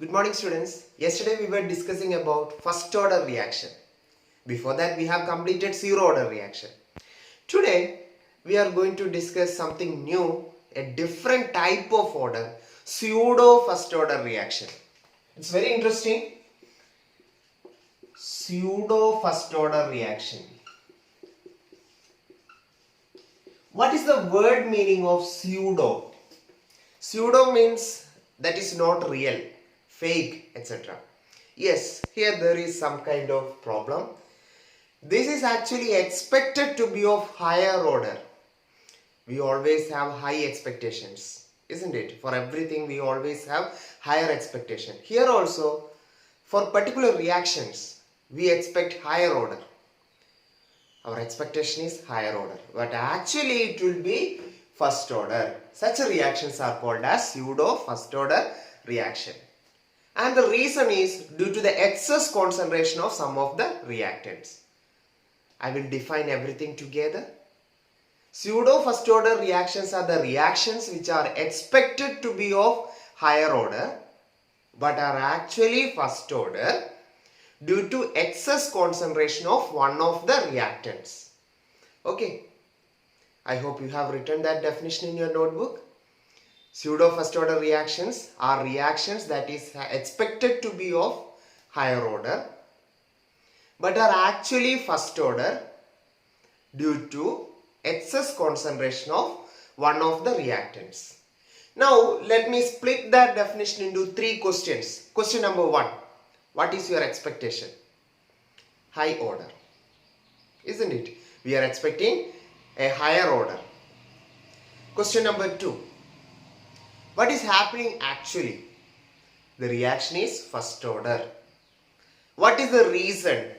Good morning students. Yesterday we were discussing about first order reaction. Before that we have completed zero order reaction. Today we are going to discuss something new, a different type of order, pseudo first order reaction. It's very interesting. Pseudo first order reaction. What is the word meaning of pseudo? Pseudo means that is not real, fake, etc. Yes, here there is some kind of problem. This is actually expected to be of higher order. We always have high expectations, isn't it? For everything we always have higher expectation. Here also, for particular reactions, we expect higher order. Our expectation is higher order, but actually it will be first order. Such reactions are called as pseudo first order reaction. And the reason is due to the excess concentration of some of the reactants. I will define everything together. Pseudo first order reactions are the reactions which are expected to be of higher order but are actually first order due to excess concentration of one of the reactants. Okay, I hope you have written that definition in your notebook. Pseudo first order reactions are reactions that is expected to be of higher order but are actually first order due to excess concentration of one of the reactants. Now let me split that definition into three questions. Question number 1. What is your expectation? High order, isn't it? We are expecting a higher order. Question number 2. What is happening actually? The reaction is first order. What is the reason?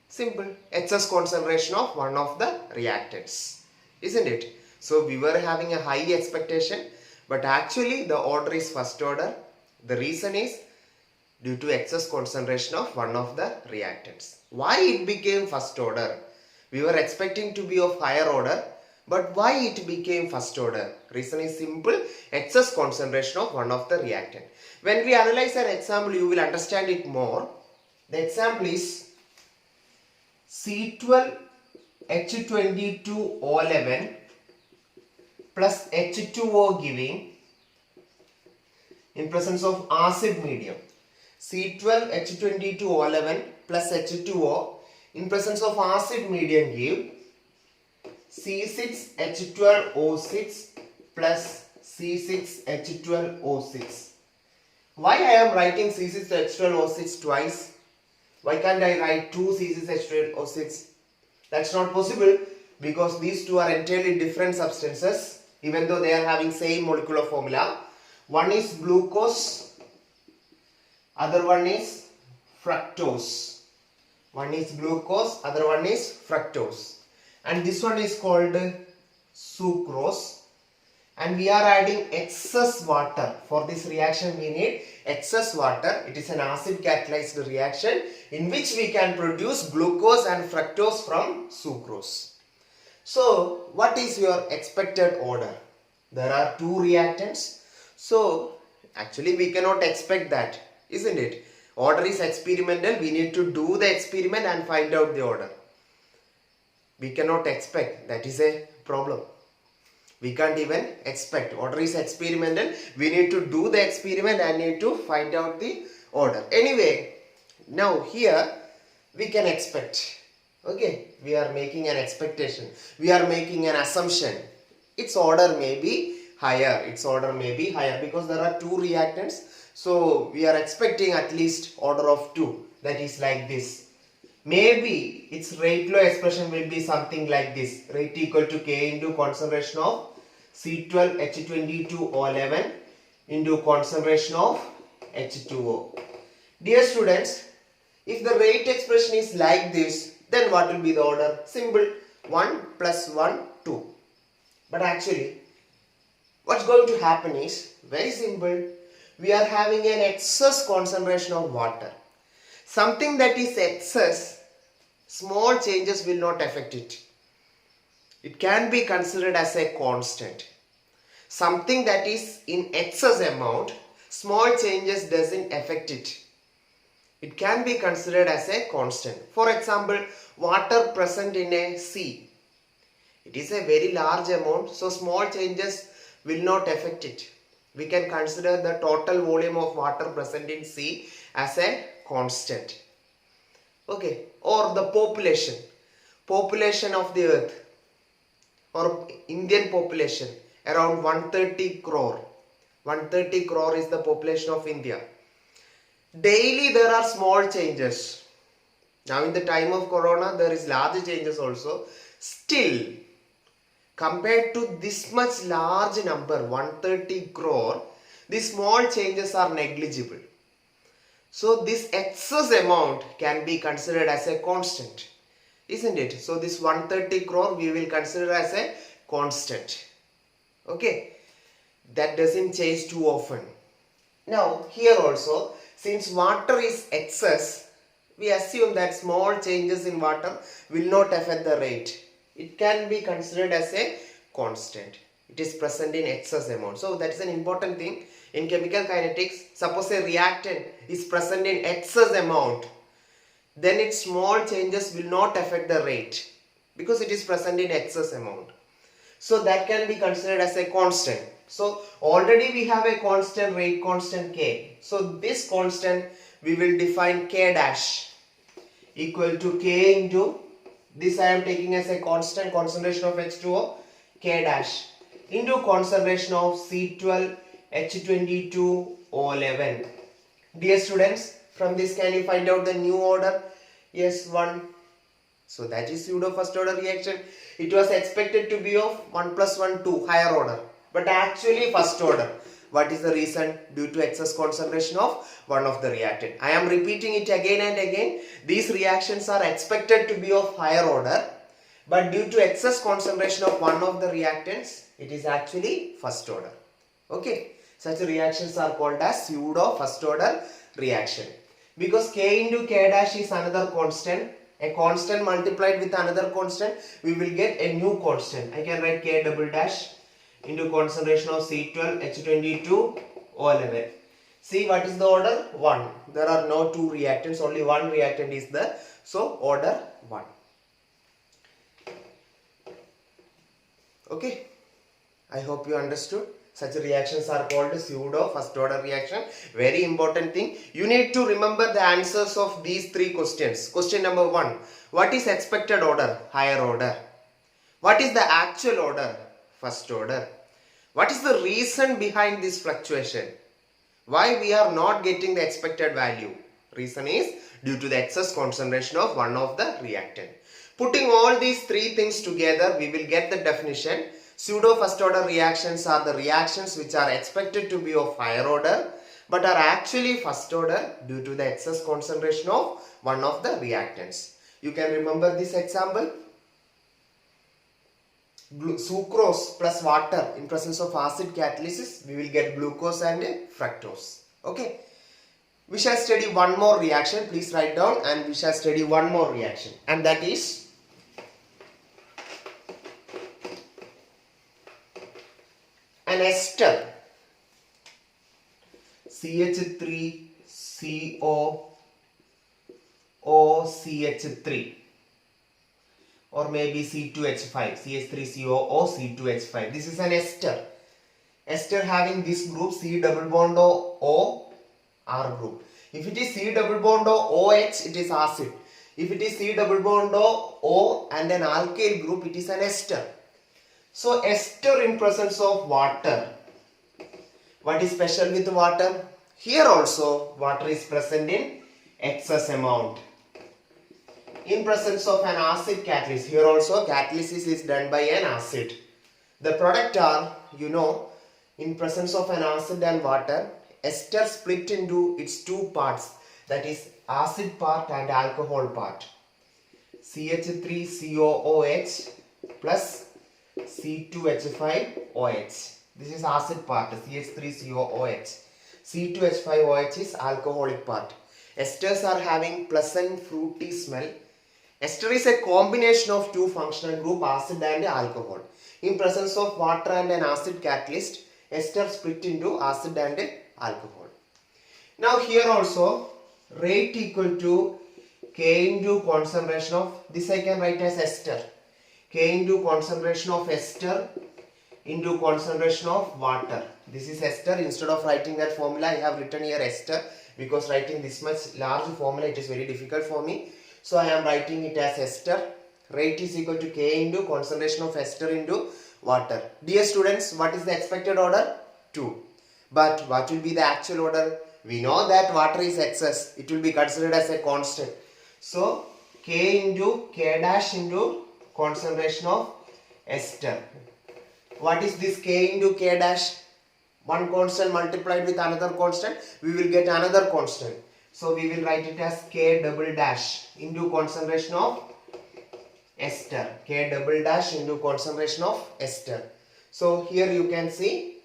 Simple, excess concentration of one of the reactants, isn't it? So we were having a high expectation, but actually the order is first order. The reason is due to excess concentration of one of the reactants. Why it became first order? We were expecting to be of higher order, but why it became first order? Reason is simple, excess concentration of one of the reactant. When we analyze an example, you will understand it more. The example is C12H22O11 plus H2O giving in presence of acid medium. C12H22O11 plus H2O in presence of acid medium give C6H12O6 plus C6H12O6. Why I am writing C6H12O6 twice? Why can't I write 2 C6H12O6? That's not possible because these two are entirely different substances even though they are having same molecular formula. One is glucose, other one is fructose. One is glucose, other one is fructose. And this one is called sucrose. And we are adding excess water. For this reaction we need excess water. It is an acid catalyzed reaction in which we can produce glucose and fructose from sucrose. So what is your expected order? There are two reactants. So actually we cannot expect that, isn't it? Order is experimental. We need to do the experiment and find out the order. We cannot expect. That is a problem. We can't even expect. Order is experimental. We need to do the experiment and need to find out the order. Anyway, now here we can expect. Okay, we are making an expectation. We are making an assumption. Its order may be higher. Its order may be higher because there are two reactants. So we are expecting at least order of 2. That is like this. Maybe its rate law expression will be something like this. Rate equal to K into concentration of C12H22O11 into concentration of H2O. Dear students, if the rate expression is like this, then what will be the order? Simple, 1 plus 1, 2. But actually, what's going to happen is very simple. We are having an excess concentration of water. Something that is excess, small changes will not affect it. It can be considered as a constant. Something that is in excess amount, small changes doesn't affect it. It can be considered as a constant. For example, water present in a sea. It is a very large amount, so small changes will not affect it. We can consider the total volume of water present in sea as a constant. Okay, or the population of the earth, or Indian population, around 130 crore. 130 crore is the population of India. Daily there are small changes. Now in the time of corona there is large changes also. Still, compared to this much large number, 130 crore, these small changes are negligible. So this excess amount can be considered as a constant, isn't it? So this 130 crore we will consider as a constant. Okay, that doesn't change too often. Now here also, since water is excess, we assume that small changes in water will not affect the rate. It can be considered as a constant. It is present in excess amount. So that is an important thing in chemical kinetics. Suppose a reactant is present in excess amount, then its small changes will not affect the rate because it is present in excess amount. So that can be considered as a constant. So already we have a constant rate, constant K. So this constant we will define K dash equal to K into, this I am taking as a constant, concentration of H2O, K dash into concentration of C12 H22 O11. Dear students, from this can you find out the new order? Yes, 1. So that is pseudo first order reaction. It was expected to be of 1 plus 1, 2, higher order, but actually first order. What is the reason? Due to excess concentration of one of the reactant. I am repeating it again and again. These reactions are expected to be of higher order, but due to excess concentration of one of the reactants, it is actually first order. Okay, such reactions are called as pseudo first order reaction. Because K into K dash is another constant, a constant multiplied with another constant, we will get a new constant. I can write K double dash into concentration of C12 H22 O11. See what is the order? 1. There are no two reactants, only one reactant is there. So order 1. Okay, I hope you understood. Such reactions are called pseudo first order reaction. Very important thing. You need to remember the answers of these three questions. Question number 1. What is expected order? Higher order. What is the actual order? First order. What is the reason behind this fluctuation? Why we are not getting the expected value? Reason is due to the excess concentration of one of the reactant. Putting all these three things together, we will get the definition. Pseudo first order reactions are the reactions which are expected to be of higher order but are actually first order due to the excess concentration of one of the reactants. You can remember this example. Sucrose plus water in presence of acid catalysis, we will get glucose and fructose. Okay. We shall study one more reaction. Please write down, and we shall study one more reaction, and that is an ester, CH3COOCH3, or maybe C2H5, CH3COO C2H5. This is an ester. Ester having this group C double bond O R group. If it is C double bond OH, it is acid. If it is C double bond O and an alkyl group, it is an ester. So ester in presence of water. What is special with water? Here also water is present in excess amount. In presence of an acid catalyst, here also catalysis is done by an acid. The product are, in presence of an acid and water, ester split into its two parts, that is acid part and alcohol part. CH3COOH plus C2H5OH. This is acid part, CH3COOH. C2H5OH is alcoholic part. Esters are having pleasant fruity smell. Ester is a combination of two functional group, acid and alcohol. In presence of water and an acid catalyst, ester split into acid and alcohol. Now here also rate equal to K into concentration of, this I can write as ester. K into concentration of ester into concentration of water. This is ester. Instead of writing that formula, I have written here ester, because writing this much large formula, it is very difficult for me. So I am writing it as ester. Rate is equal to K into concentration of ester into water. Dear students, what is the expected order? 2. But what will be the actual order? We know that water is excess. It will be considered as a constant. So K into K dash into concentration of ester. What is this K into K dash? One constant multiplied with another constant, we will get another constant. So we will write it as K double dash into concentration of ester. K double dash into concentration of ester. So here you can see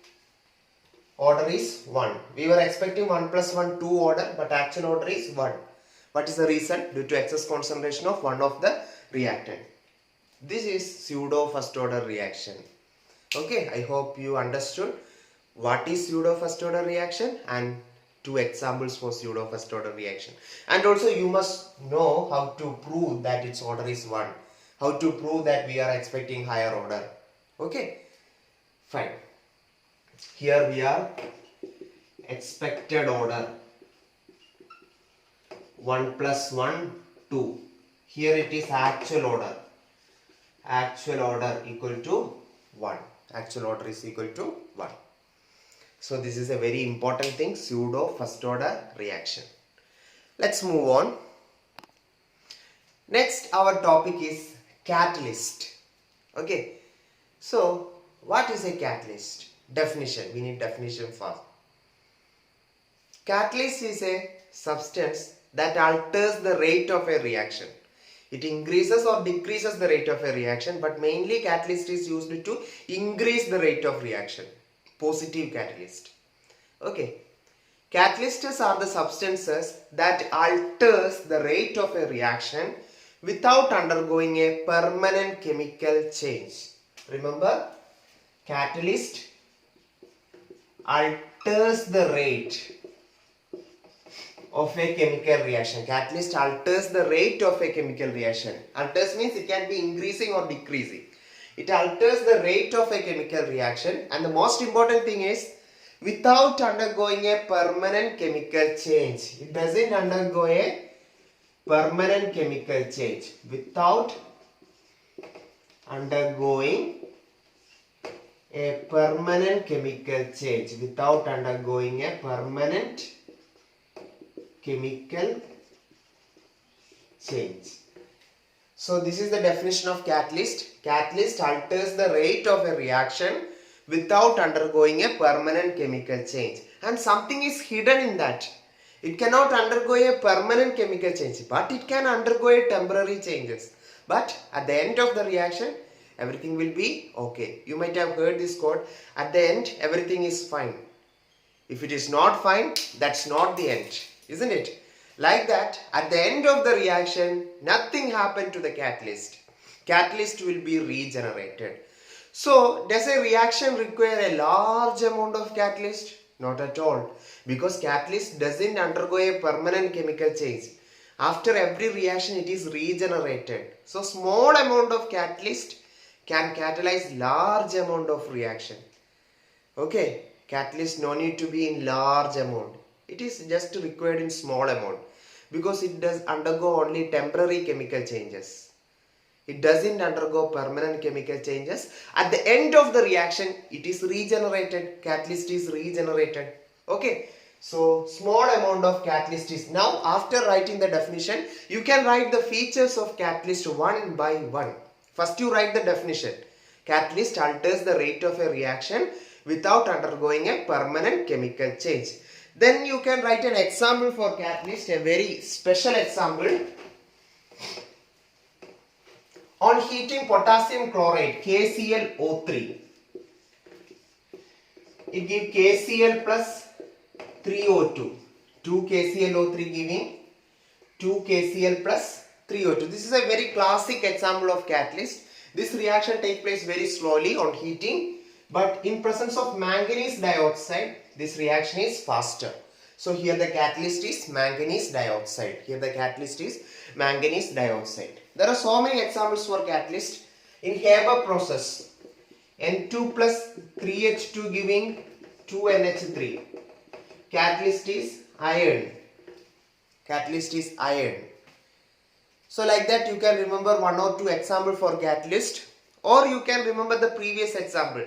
order is 1. We were expecting 1 plus 1 2 order, but actual order is 1. What is the reason? Due to excess concentration of one of the reactant. This is pseudo first order reaction. Okay, I hope you understood what is pseudo first order reaction and 2 examples for pseudo first order reaction. And also you must know how to prove that its order is 1. How to prove that we are expecting higher order. Okay, fine. Here we are expected order 1 plus 1 2. Here it is actual order. Actual order equal to 1. Actual order is equal to 1. So this is a very important thing, pseudo first order reaction. Let's move on. Next our topic is catalyst. Okay. So what is a catalyst? Definition. We need definition first. Catalyst is a substance that alters the rate of a reaction. It increases or decreases the rate of a reaction, but mainly catalyst is used to increase the rate of reaction. Positive catalyst. Okay. Catalysts are the substances that alters the rate of a reaction without undergoing a permanent chemical change. Remember, catalyst alters the rate of a chemical reaction. Catalyst alters the rate of a chemical reaction. Alters means it can be increasing or decreasing. It alters the rate of a chemical reaction, and the most important thing is without undergoing a permanent chemical change. It doesn't undergo a permanent chemical change. Without undergoing a permanent chemical change. Without undergoing a permanent chemical change. So this is the definition of catalyst. Catalyst alters the rate of a reaction without undergoing a permanent chemical change. And something is hidden in that. It cannot undergo a permanent chemical change, but it can undergo a temporary changes. But at the end of the reaction, everything will be okay. You might have heard this quote, at the end, everything is fine. If it is not fine, that's not the end, isn't it? Like that, at the end of the reaction, nothing happened to the catalyst. Catalyst will be regenerated. So, does a reaction require a large amount of catalyst? Not at all. Because catalyst doesn't undergo a permanent chemical change. After every reaction, it is regenerated. So, small amount of catalyst can catalyze large amount of reaction. Okay, catalyst no need to be in large amount. It is just required in small amount because it does undergo only temporary chemical changes. It doesn't undergo permanent chemical changes. At the end of the reaction, it is regenerated. Catalyst is regenerated. Okay. So, small amount of catalyst is. Now, after writing the definition, you can write the features of catalyst one by one. First, you write the definition. Catalyst alters the rate of a reaction without undergoing a permanent chemical change. Then you can write an example for catalyst, a very special example. On heating potassium chloride, KClO3, it gives KCl plus 3O2. 2 KClO3 giving 2 KCl plus 3O2. This is a very classic example of catalyst. This reaction takes place very slowly on heating, but in presence of manganese dioxide, this reaction is faster. So here the catalyst is manganese dioxide. Here the catalyst is manganese dioxide. There are so many examples for catalyst. In Haber process, N2 plus 3H2 giving 2NH3. Catalyst is iron. Catalyst is iron. So like that you can remember one or two examples for catalyst, or you can remember the previous example.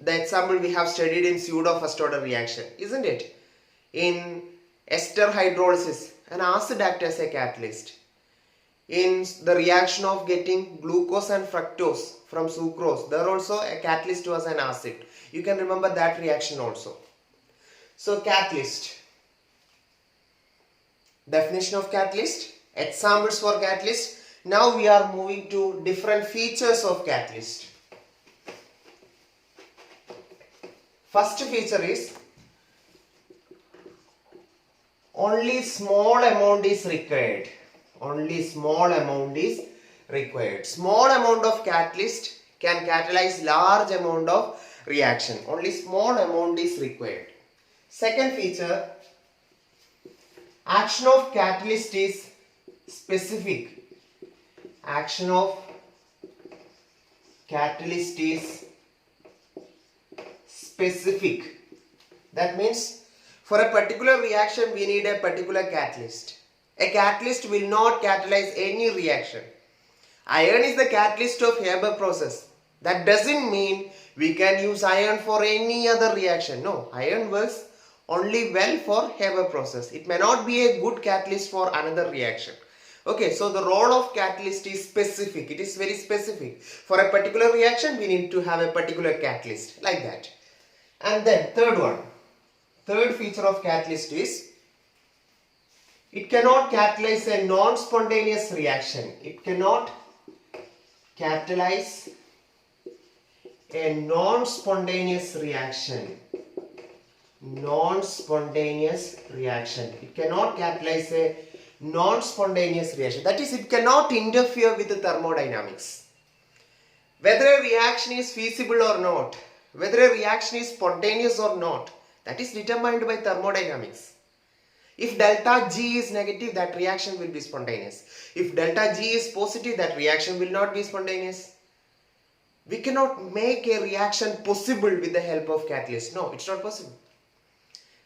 The example we have studied in pseudo first order reaction, isn't it? In ester hydrolysis, an acid acts as a catalyst. In the reaction of getting glucose and fructose from sucrose, there also a catalyst was an acid. You can remember that reaction also. So catalyst. Definition of catalyst, examples for catalyst. Now we are moving to different features of catalyst. First feature is only small amount is required. Only small amount is required. Small amount of catalyst can catalyze large amount of reaction. Only small amount is required. Second feature, action of catalyst is specific. Action of catalyst is specific. That means for a particular reaction we need a particular catalyst. A catalyst will not catalyze any reaction. Iron is the catalyst of Haber process. That doesn't mean we can use iron for any other reaction. No, iron works only well for Haber process. It may not be a good catalyst for another reaction. Okay, so the role of catalyst is specific. It is very specific. For a particular reaction we need to have a particular catalyst, like that. And then third one. Third feature of catalyst is it cannot catalyze a non-spontaneous reaction. It cannot catalyze a non-spontaneous reaction. Non-spontaneous reaction. It cannot catalyze a non-spontaneous reaction. That is, it cannot interfere with the thermodynamics. Whether a reaction is feasible or not, whether a reaction is spontaneous or not, that is determined by thermodynamics. If delta G is negative, that reaction will be spontaneous. If delta G is positive, that reaction will not be spontaneous. We cannot make a reaction possible with the help of catalyst. No, it's not possible.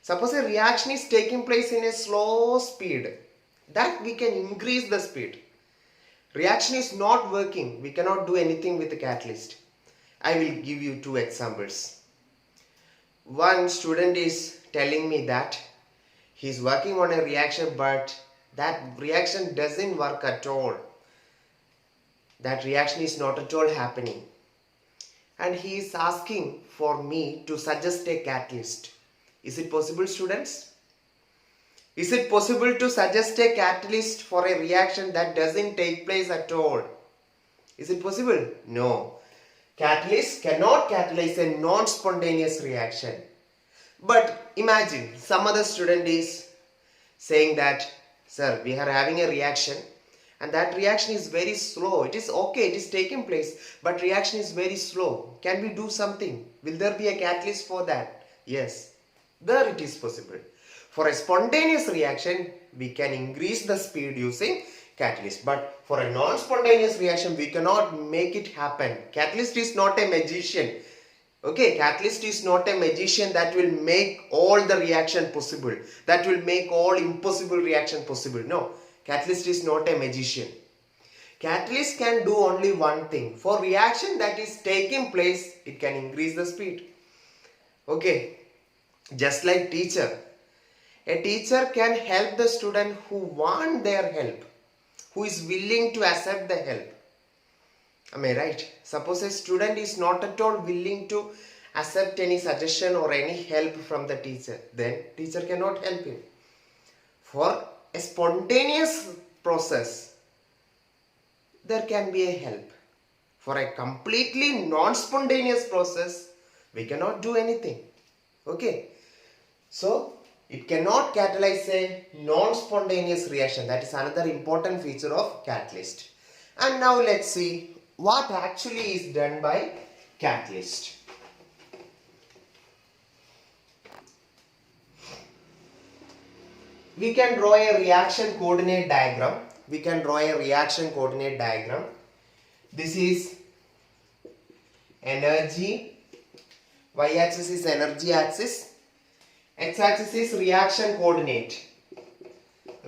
Suppose a reaction is taking place in a slow speed, that we can increase the speed. Reaction is not working, we cannot do anything with the catalyst. I will give you two examples. One student is telling me that he is working on a reaction, but that reaction doesn't work at all. That reaction is not at all happening. And he is asking for me to suggest a catalyst. Is it possible, students? Is it possible to suggest a catalyst for a reaction that doesn't take place at all? Is it possible? No. Catalyst cannot catalyze a non-spontaneous reaction. But imagine some other student is saying that, sir, we are having a reaction and that reaction is very slow. It is okay, it is taking place, but reaction is very slow. Can we do something? Will there be a catalyst for that? Yes, there it is possible. For a spontaneous reaction, we can increase the speed using catalyst. But for a non-spontaneous reaction, we cannot make it happen. Catalyst is not a magician. Okay, catalyst is not a magician that will make all the reaction possible. That will make all impossible reaction possible. No, catalyst is not a magician. Catalyst can do only one thing. For reaction that is taking place, it can increase the speed. Okay, just like teacher. A teacher can help the student who want their help, who is willing to accept the help. Am I right? Suppose a student is not at all willing to accept any suggestion or any help from the teacher, then teacher cannot help him. For a spontaneous process, there can be a help. For a completely non-spontaneous process, we cannot do anything. Okay? So, it cannot catalyze a non-spontaneous reaction. That is another important feature of catalyst. And now let's see what actually is done by catalyst. We can draw a reaction coordinate diagram. We can draw a reaction coordinate diagram. This is energy. Y-axis is energy axis. X-axis is reaction coordinate.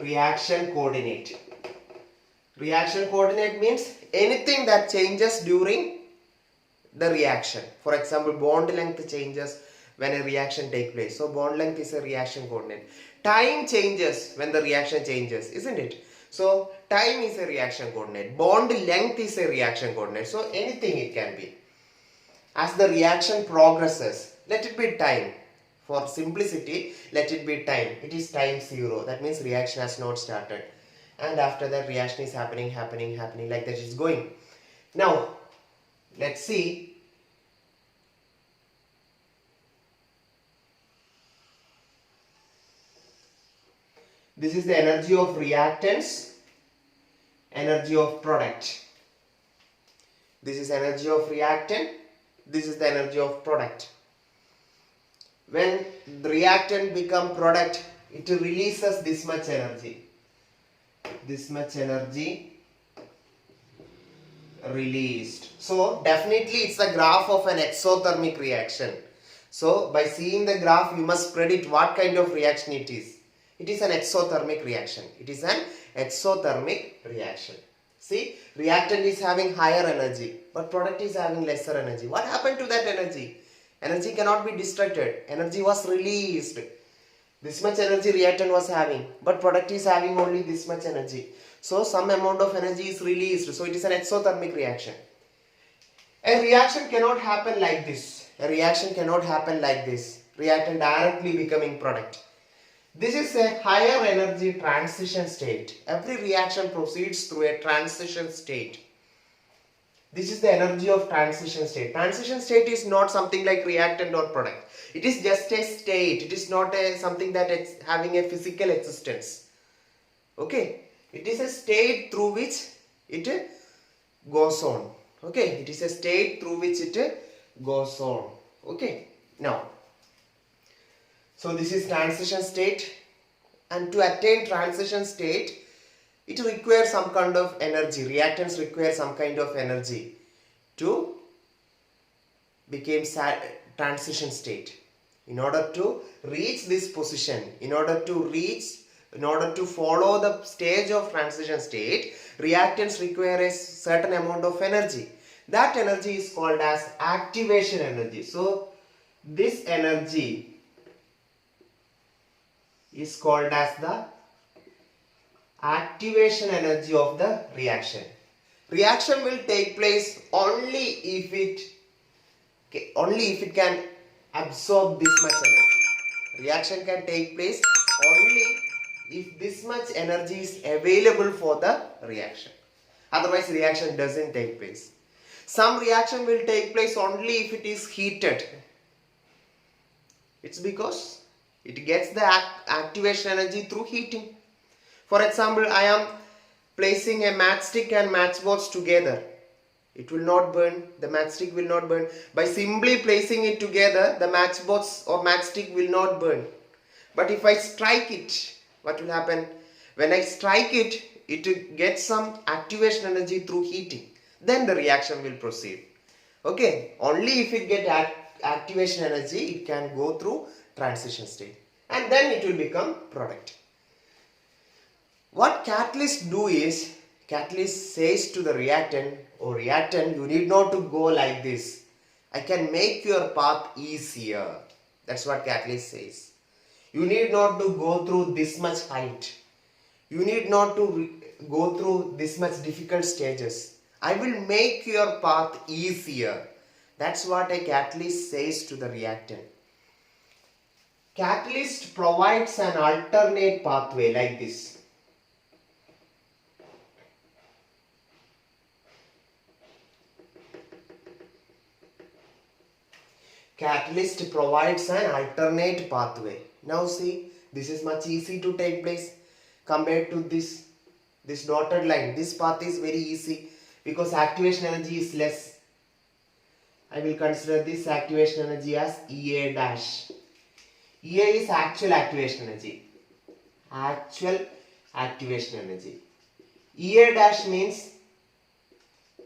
Reaction coordinate. Reaction coordinate means anything that changes during the reaction. For example, bond length changes when a reaction takes place. So bond length is a reaction coordinate. Time changes when the reaction changes, isn't it? So time is a reaction coordinate. Bond length is a reaction coordinate. So anything it can be. As the reaction progresses, let it be time. For simplicity, let it be time. It is time 0. That means reaction has not started. And after that, reaction is happening like that it's going. Now, let's see. This is the energy of reactants, energy of product. This is energy of reactant, this is the energy of product. When the reactant become product, it releases this much energy. This much energy released. So definitely it's the graph of an exothermic reaction. So by seeing the graph, you must predict what kind of reaction it is. It is an exothermic reaction. It is an exothermic reaction. See, reactant is having higher energy, but product is having lesser energy. What happened to that energy? Energy cannot be distracted. Energy was released. This much energy reactant was having, but product is having only this much energy. So some amount of energy is released. So it is an exothermic reaction. A reaction cannot happen like this. A reaction cannot happen like this. Reactant directly becoming product. This is a higher energy transition state. Every reaction proceeds through a transition state. This is the energy of transition state. Transition state is not something like reactant or product. It is just a state. It is not something that is having a physical existence. Okay. It is a state through which it goes on. Okay. It is a state through which it goes on. Okay. Now, so this is transition state, and to attain transition state, it requires some kind of energy. Reactants require some kind of energy to become transition state. In order to reach this position, in order to follow the stage of transition state, reactants require a certain amount of energy. That energy is called as activation energy. So this energy is called as the activation energy of the reaction. Reaction will take place only if it can absorb this much energy. Reaction can take place only if this much energy is available for the reaction. Otherwise, reaction doesn't take place. Some reaction will take place only if it is heated. It's because it gets the activation energy through heating. For example, I am placing a matchstick and matchbox together. It will not burn. The matchstick will not burn. By simply placing it together, the matchbox or matchstick will not burn. But if I strike it, what will happen? When I strike it, it gets some activation energy through heating. Then the reaction will proceed. Okay, only if it gets activation energy, it can go through transition state. And then it will become product. What catalyst do is, catalyst says to the reactant, oh reactant, you need not to go like this. I can make your path easier. That's what catalyst says. You need not to go through this much height. You need not to go through this much difficult stages. I will make your path easier. That's what a catalyst says to the reactant. Catalyst provides an alternate pathway like this. Catalyst provides an alternate pathway. Now see, this is much easy to take place compared to this dotted line. This path is very easy because activation energy is less. I will consider this activation energy as EA dash. EA is actual activation energy. actual activation energy. EA dash means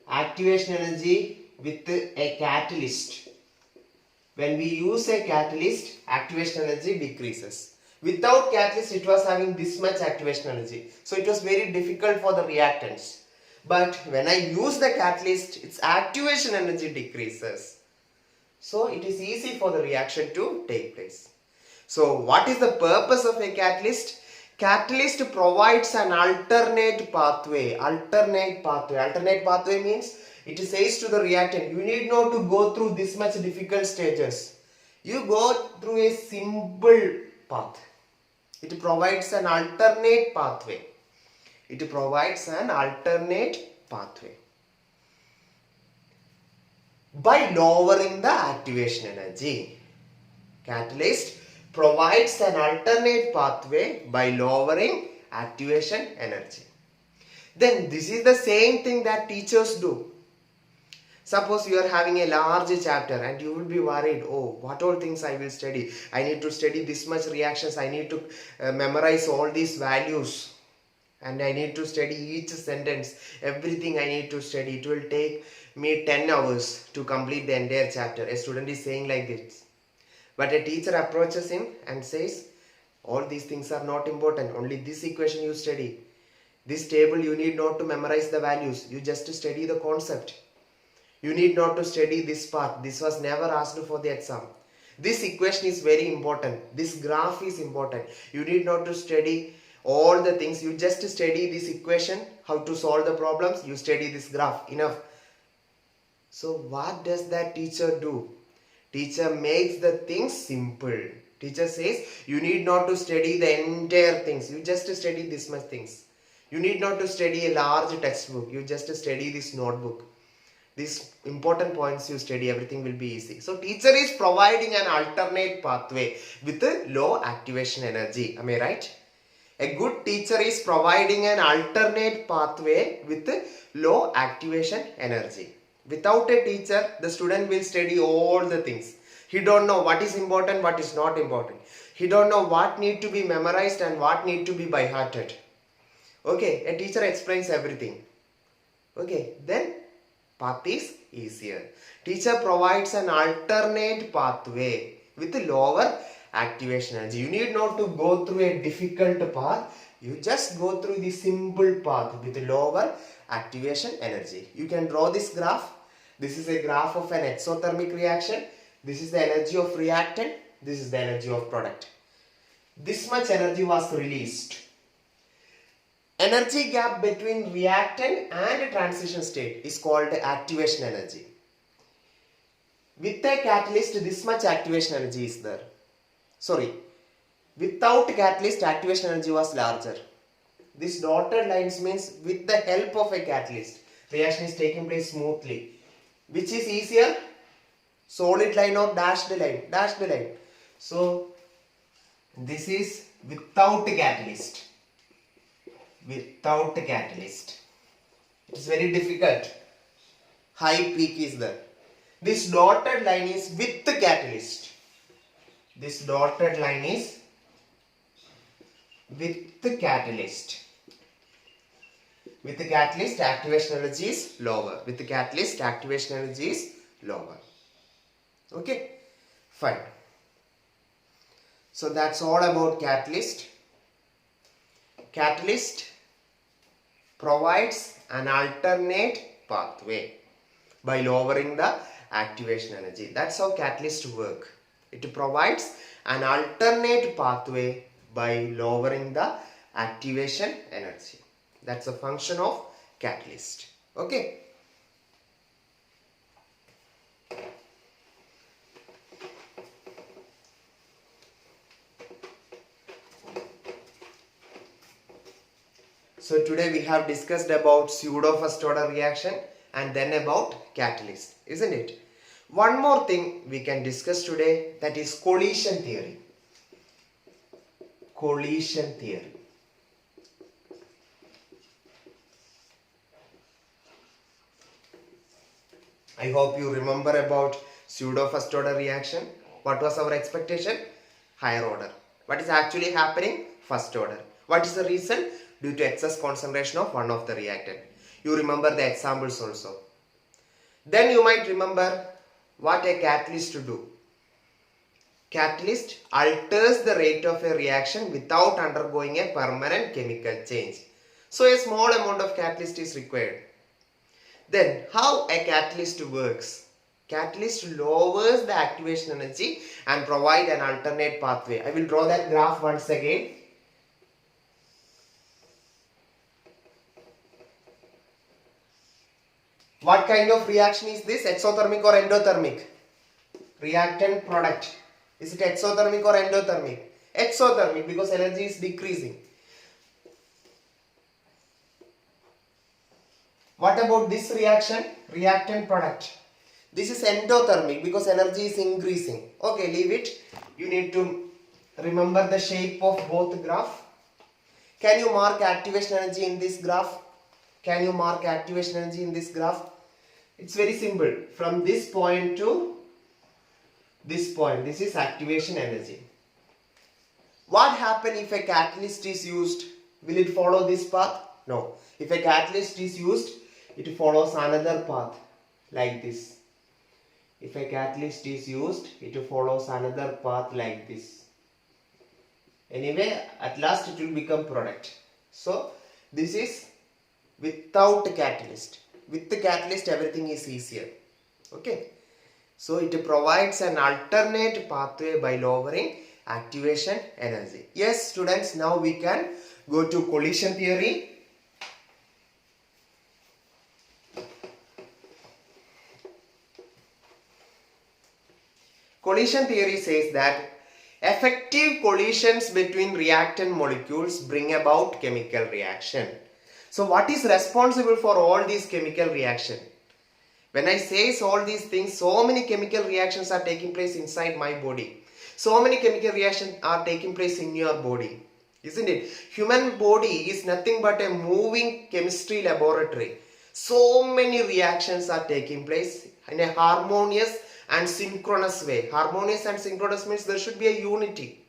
activation energy with a catalyst. When we use a catalyst, activation energy decreases. Without catalyst, it was having this much activation energy. So it was very difficult for the reactants. But when I use the catalyst, its activation energy decreases. So it is easy for the reaction to take place. So what is the purpose of a catalyst? Catalyst provides an alternate pathway. Alternate pathway means it says to the reactant, you need not to go through this much difficult stages. You go through a simple path. It provides an alternate pathway. It provides an alternate pathway by lowering the activation energy. Catalyst provides an alternate pathway by lowering activation energy. Then this is the same thing that teachers do. Suppose you are having a large chapter and you will be worried, oh, what all things I will study? I need to study this much reactions. I need to memorize all these values. And I need to study each sentence. Everything I need to study. It will take me 10 hours to complete the entire chapter. A student is saying like this. But a teacher approaches him and says, all these things are not important. Only this equation you study. This table you need not to memorize the values. You just study the concept. You need not to study this part. This was never asked for the exam. This equation is very important. This graph is important. You need not to study all the things. You just study this equation, how to solve the problems. You study this graph. Enough. So what does that teacher do? Teacher makes the things simple. Teacher says you need not to study the entire things. You just study this much things. You need not to study a large textbook. You just study this notebook. These important points you study, everything will be easy. So teacher is providing an alternate pathway with a low activation energy. Am I right? A good teacher is providing an alternate pathway with a low activation energy. Without a teacher, the student will study all the things. He don't know what is important, what is not important. He don't know what need to be memorized and what need to be by hearted. Okay, a teacher explains everything. Okay, then path is easier. Teacher provides an alternate pathway with lower activation energy. You need not to go through a difficult path. You just go through the simple path with lower activation energy. You can draw this graph. This is a graph of an exothermic reaction. This is the energy of reactant. This is the energy of product. This much energy was released. Energy gap between reactant and transition state is called activation energy. With a catalyst, this much activation energy is there. Sorry, without catalyst, activation energy was larger. This dotted lines means with the help of a catalyst, reaction is taking place smoothly. Which is easier? Solid line or dashed line? Dashed line. So, this is without a catalyst. Without a catalyst. It is very difficult. High peak is there. This dotted line is with the catalyst. This dotted line is with the catalyst. With the catalyst, activation energy is lower. With the catalyst, activation energy is lower. Okay, fine. So that's all about catalyst. Catalyst provides an alternate pathway by lowering the activation energy. That's how catalysts work. It provides an alternate pathway by lowering the activation energy. That's a function of catalyst. Okay. So today we have discussed about pseudo first order reaction and then about catalyst, isn't it? One more thing we can discuss today, that is collision theory. Collision theory. I hope you remember about pseudo first order reaction. What was our expectation? Higher order. What is actually happening? First order. What is the reason? Due to excess concentration of one of the reactant. You remember the examples also. Then you might remember what a catalyst do. Catalyst alters the rate of a reaction without undergoing a permanent chemical change. So a small amount of catalyst is required. Then how a catalyst works? Catalyst lowers the activation energy and provide an alternate pathway. I will draw that graph once again. What kind of reaction is this? Exothermic or endothermic? Reactant product. Is it exothermic or endothermic? Exothermic, because energy is decreasing. What about this reaction? Reactant product. This is endothermic because energy is increasing. Okay, leave it. You need to remember the shape of both graph. Can you mark activation energy in this graph? Can you mark activation energy in this graph? It's very simple. From this point to this point, this is activation energy. What happens if a catalyst is used? Will it follow this path? No. If a catalyst is used, it follows another path like this. If a catalyst is used, it follows another path like this. Anyway, at last it will become product. So, this is without catalyst. With the catalyst, everything is easier. Okay. So, it provides an alternate pathway by lowering activation energy. Yes, students, now we can go to collision theory. Collision theory says that effective collisions between reactant molecules bring about chemical reaction. So what is responsible for all these chemical reaction? When I say all these things, so many chemical reactions are taking place inside my body. So many chemical reactions are taking place in your body. Isn't it? Human body is nothing but a moving chemistry laboratory. So many reactions are taking place in a harmonious and synchronous way. Harmonious and synchronous means there should be a unity.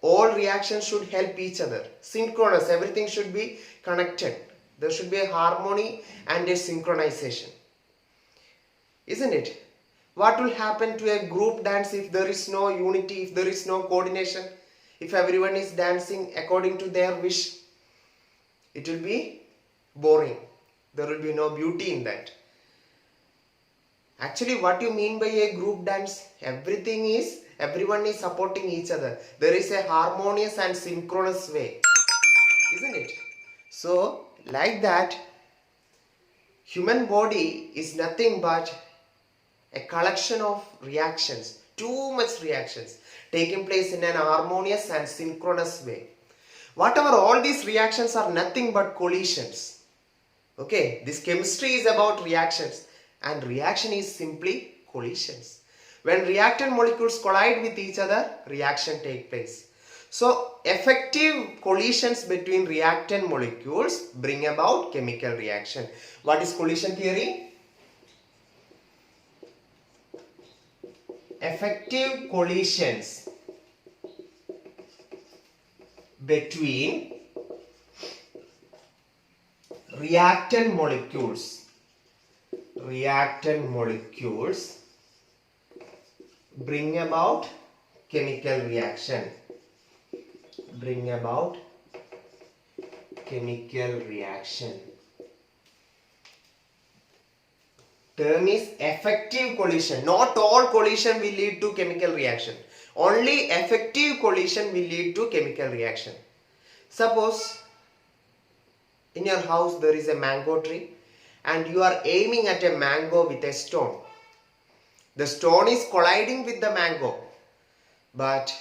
All reactions should help each other. Synchronous, everything should be connected. There should be a harmony and a synchronization. Isn't it? What will happen to a group dance if there is no unity, if there is no coordination? If everyone is dancing according to their wish, it will be boring. There will be no beauty in that. Actually, what you mean by a group dance? Everyone is supporting each other. There is a harmonious and synchronous way. Isn't it? So, like that, human body is nothing but a collection of reactions. Too much reactions taking place in an harmonious and synchronous way. Whatever, all these reactions are nothing but collisions. Okay, this chemistry is about reactions. And reaction is simply collisions. When reactant molecules collide with each other, reaction takes place. So, effective collisions between reactant molecules bring about chemical reaction. What is collision theory? Effective collisions between reactant molecules bring about chemical reaction. Term is effective collision. Not all collision will lead to chemical reaction. Only effective collision will lead to chemical reaction. Suppose in your house there is a mango tree and you are aiming at a mango with a stone. The stone is colliding with the mango. But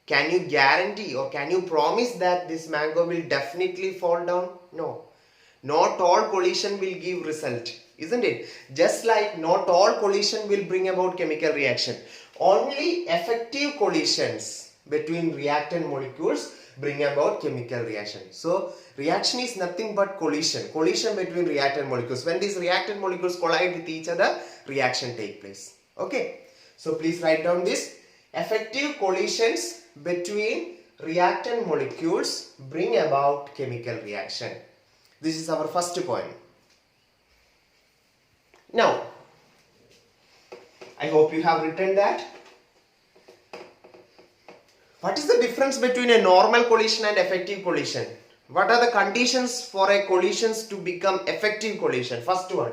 can you guarantee or can you promise that this mango will definitely fall down? No. Not all collision will give result. Isn't it? Just like not all collision will bring about chemical reaction. Only effective collisions between reactant molecules bring about chemical reaction. So, reaction is nothing but collision. Collision between reactant molecules. When these reactant molecules collide with each other, reaction take place. Okay. So, please write down this. Effective collisions between reactant molecules bring about chemical reaction. This is our first point. Now, I hope you have written that. What is the difference between a normal collision and effective collision? What are the conditions for a collision to become effective collision? First one.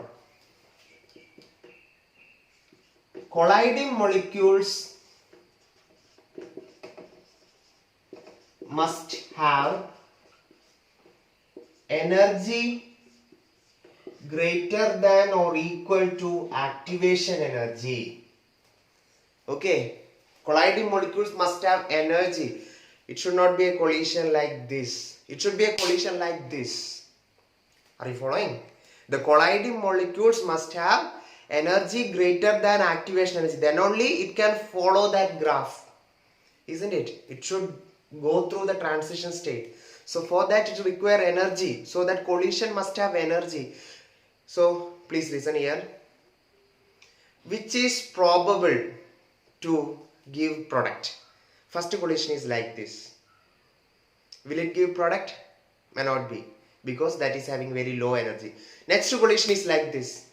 Colliding molecules must have energy greater than or equal to activation energy. Okay, colliding molecules must have energy. It should not be a collision like this. It should be a collision like this. Are you following? The colliding molecules must have energy greater than activation energy. Then only it can follow that graph. Isn't it? It should go through the transition state. So for that it requires energy. So that collision must have energy. So please listen here. Which is probable to give product? First collision is like this. Will it give product? May not be, because that is having very low energy. Next collision is like this.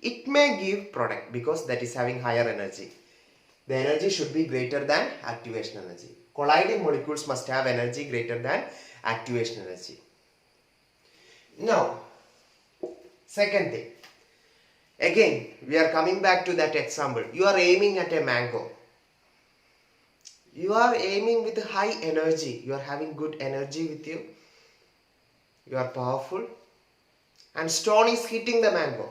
It may give product because that is having higher energy. The energy should be greater than activation energy. Colliding molecules must have energy greater than activation energy. Now, second thing. Again, we are coming back to that example. You are aiming at a mango. You are aiming with high energy. You are having good energy with you. You are powerful. And stone is hitting the mango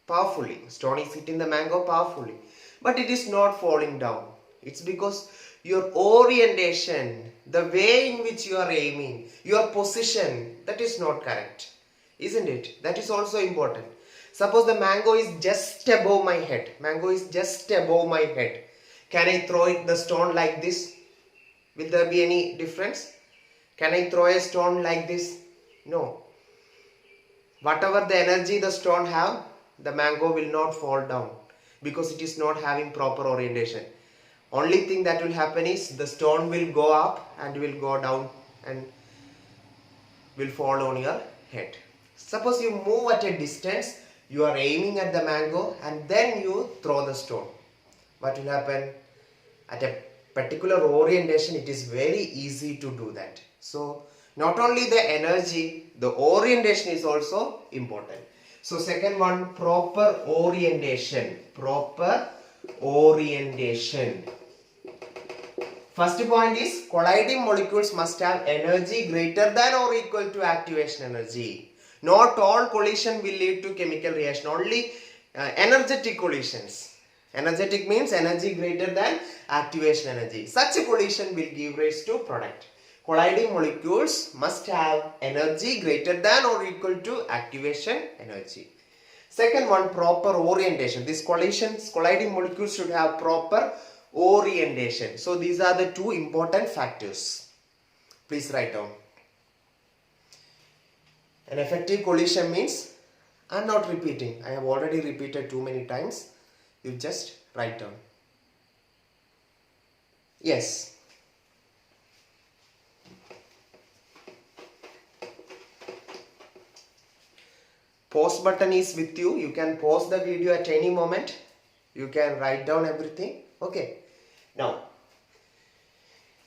powerfully. Stone is hitting the mango powerfully. But it is not falling down. It's because your orientation, the way in which you are aiming, your position, that is not correct. Isn't it? That is also important. Suppose the mango is just above my head. Mango is just above my head. Can I throw the stone like this? Will there be any difference? Can I throw a stone like this? No. Whatever the energy the stone have, the mango will not fall down because it is not having proper orientation. Only thing that will happen is the stone will go up and will go down and will fall on your head. Suppose you move at a distance, you are aiming at the mango and then you throw the stone. What will happen? At a particular orientation, it is very easy to do that. So, not only the energy, the orientation is also important. So, second one, proper orientation. Proper orientation. First point is colliding molecules must have energy greater than or equal to activation energy. Not all collision will lead to chemical reaction. Only energetic collisions. Energetic means energy greater than activation energy. Such a collision will give rise to product. Colliding molecules must have energy greater than or equal to activation energy. Second one, proper orientation. These colliding molecules should have proper orientation. So these are the two important factors. Please write down. An effective collision means, I am not repeating. I have already repeated too many times. You just write down. Yes. Pause button is with you. You can pause the video at any moment. You can write down everything. Okay. Now,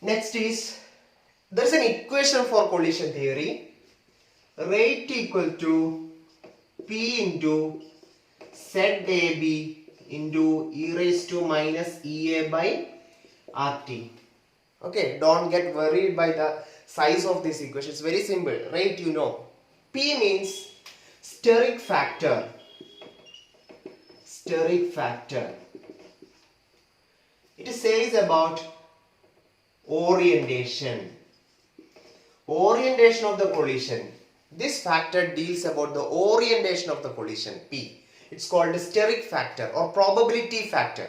next is, there is an equation for collision theory. Rate equal to P into ZAB into e raised to minus EA by RT. Okay, don't get worried by the size of this equation. It's very simple. Rate you know. P means steric factor. Steric factor. It says about orientation. Orientation of the collision. This factor deals about the orientation of the collision, P. It's called the steric factor or probability factor.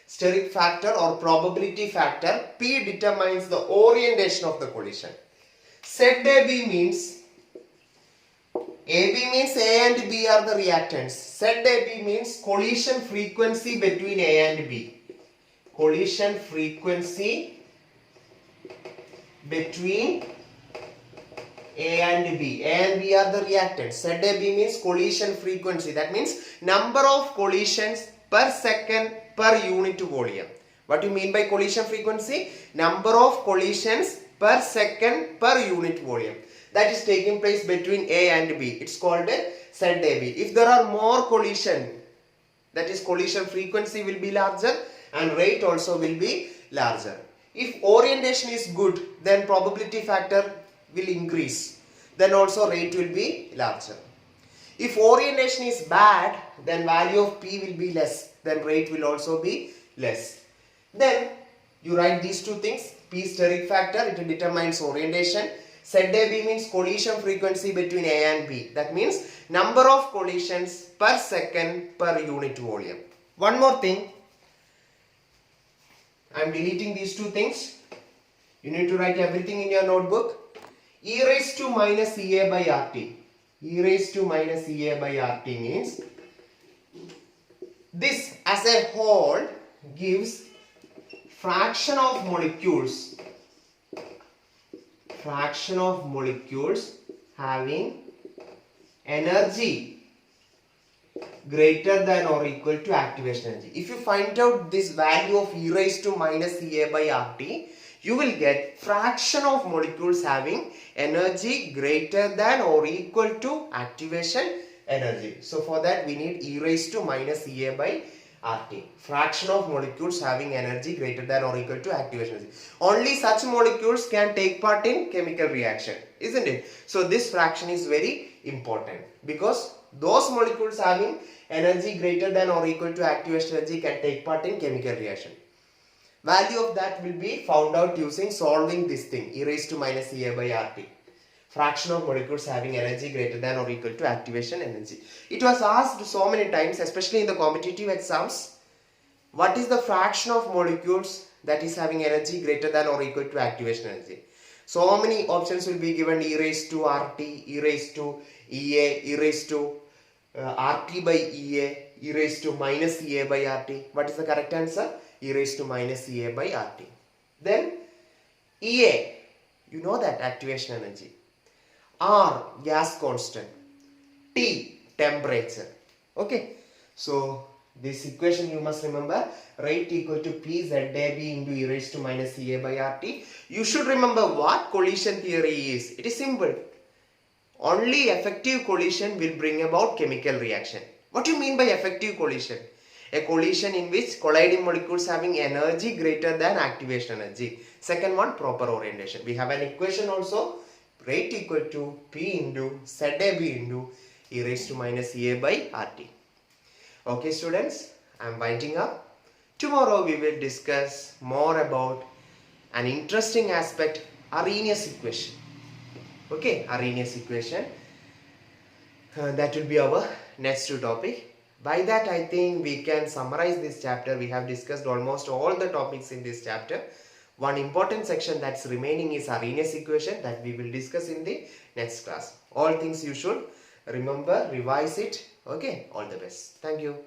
Steric factor or probability factor, P determines the orientation of the collision. ZAB means, AB means A and B are the reactants. ZAB means collision frequency between A and B. Collision frequency between A and B. A and B are the reactants. ZAB means collision frequency. That means number of collisions per second per unit volume. What do you mean by collision frequency? Number of collisions per second per unit volume. That is taking place between A and B. It's called ZAB. If there are more collision, that is collision frequency will be larger and rate also will be larger. If orientation is good, then probability factor will increase. Then also rate will be larger. If orientation is bad, then value of P will be less. Then rate will also be less. Then you write these two things. P steric factor, it determines orientation. ZAB means collision frequency between A and B. That means number of collisions per second per unit volume. One more thing. I am deleting these two things. You need to write everything in your notebook. E raised to minus EA by RT. E raised to minus EA by RT means this as a whole gives fraction of molecules having energy greater than or equal to activation energy. If you find out this value of E raised to minus EA by RT, you will get fraction of molecules having energy greater than or equal to activation energy. So for that we need E raised to minus EA by RT. Fraction of molecules having energy greater than or equal to activation energy. Only such molecules can take part in chemical reaction, isn't it? So this fraction is very important because those molecules having energy greater than or equal to activation energy can take part in chemical reaction. Value of that will be found out using solving this thing, E raised to minus EA by RT. Fraction of molecules having energy greater than or equal to activation energy. It was asked so many times, especially in the competitive exams, what is the fraction of molecules that is having energy greater than or equal to activation energy? So many options will be given: E raised to RT, E raised to EA, E raised to RT by EA, E raised to minus EA by RT. What is the correct answer? E raised to minus EA by RT. Then EA, you know that activation energy. R, gas constant. T, temperature. Okay. So this equation you must remember. Rate equal to P ZAB into E raised to minus EA by RT. You should remember what collision theory is. It is simple. Only effective collision will bring about chemical reaction. What do you mean by effective collision? A collision in which colliding molecules having energy greater than activation energy. Second one, proper orientation. We have an equation also. Rate equal to P into ZAB into E raised to minus EA by RT. Okay students, I am winding up. Tomorrow we will discuss more about an interesting aspect, Arrhenius equation. Okay, Arrhenius equation. That will be our next topic. By that I think we can summarize this chapter. We have discussed almost all the topics in this chapter. One important section that's remaining is Arrhenius equation that we will discuss in the next class. All things you should remember, revise it. Okay, all the best. Thank you.